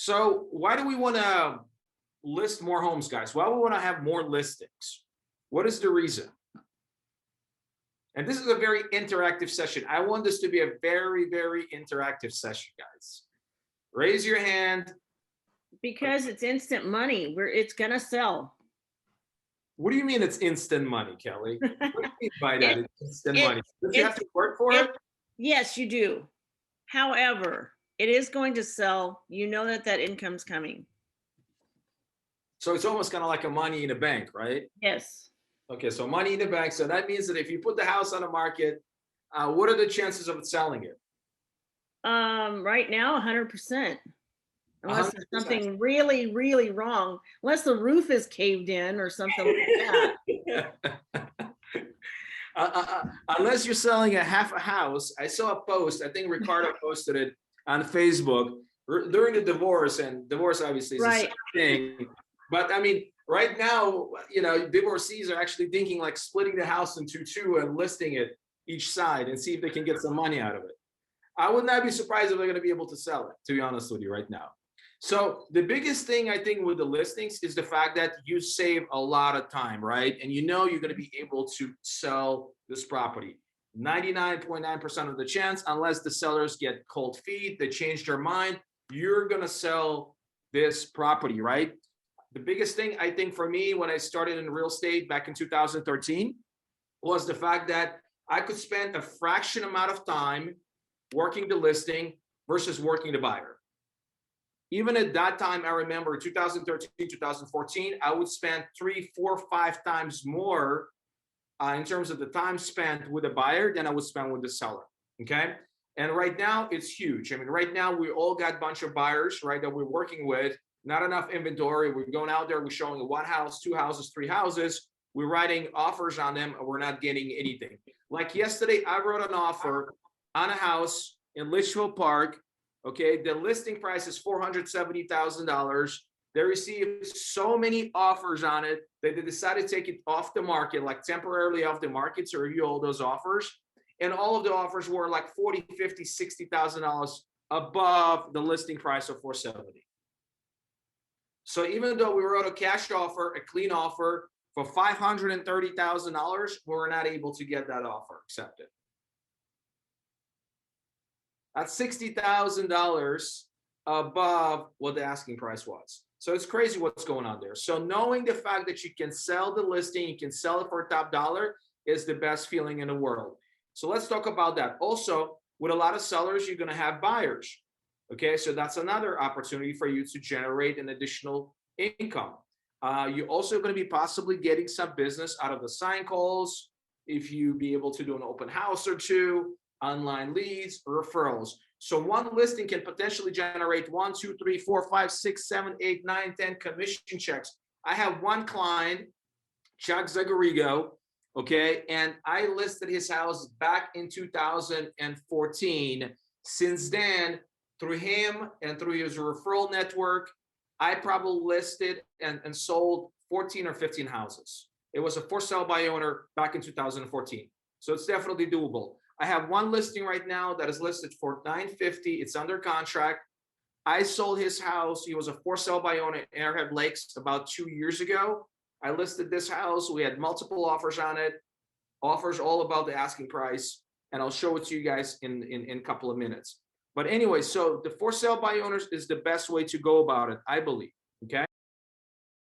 So why do we want to list more homes, guys? Why do we want to have more listings? What is the reason? And this is a very interactive session. I want this to be a very, very interactive session, guys. Raise your hand. Because it's instant money. It's gonna sell. What do you mean it's instant money, Kelly? What do you mean by that? It's instant money. Don't you have to work for it? Yes, you do. However, it is going to sell. You know that income's coming. So it's almost kind of like a money in a bank, right? Yes. Okay, so money in the bank. So that means that if you put the house on the market, what are the chances of it selling it? Right now, 100%. Unless 100%. there's something really, really wrong. Unless the roof is caved in or something like that. Unless you're selling a half a house. I saw a post, I think Ricardo posted it on Facebook during the divorce, and divorce obviously is Right. a thing. But I mean, right now, divorcees are actually thinking like splitting the house into two and listing it each side and see if they can get some money out of it. I would not be surprised if they're going to be able to sell it, to be honest with you right now. So the biggest thing I think with the listings is the fact that you save a lot of time, right? And you're going to be able to sell this property. 99.9% of the chance, unless the sellers get cold feet, they change their mind, you're going to sell this property, right? The biggest thing I think for me when I started in real estate back in 2013 was the fact that I could spend a fraction amount of time working the listing versus working the buyer. Even at that time, I remember 2013, 2014, I would spend 3, 4, 5 times more in terms of the time spent with a buyer than I would spend with the seller, okay? And right now, it's huge. I mean, right now, we all got a bunch of buyers, right, that we're working with, not enough inventory. We're going out there, we're showing 1 house, 2 houses, 3 houses. We're writing offers on them, and we're not getting anything. Like yesterday, I wrote an offer on a house in Litchfield Park. Okay, the listing price is $470,000. They received so many offers on it that they decided to take it off the market, like temporarily off the market to review all those offers. And all of the offers were like $40,000, $50,000, $60,000 above the listing price of $470,000. So even though we wrote a cash offer, a clean offer for $530,000, we were not able to get that offer accepted. That's $60,000 above what the asking price was. So it's crazy what's going on there. So knowing the fact that you can sell the listing, you can sell it for a top dollar is the best feeling in the world. So let's talk about that. Also, with a lot of sellers, you're going to have buyers. Okay, so that's another opportunity for you to generate an additional income. You're also going to be possibly getting some business out of the sign calls if you be able to do an open house or two, online leads, referrals. So one listing can potentially generate 1, 2, 3, 4, 5, 6, 7, 8, 9, 10 commission checks. I have one client, Chuck Zagarigo, okay, and I listed his house back in 2014. Since then, through him and through his referral network, I probably listed and sold 14 or 15 houses. It was a for sale by owner back in 2014. So it's definitely doable. I have one listing right now that is listed for $950,000. It's under contract. I sold his house. He was a for sale by owner in Arrowhead Lakes about 2 years ago. I listed this house. We had multiple offers on it, offers all about the asking price, and I'll show it to you guys in a couple of minutes. But anyway, so the for sale by owners is the best way to go about it, I believe, okay?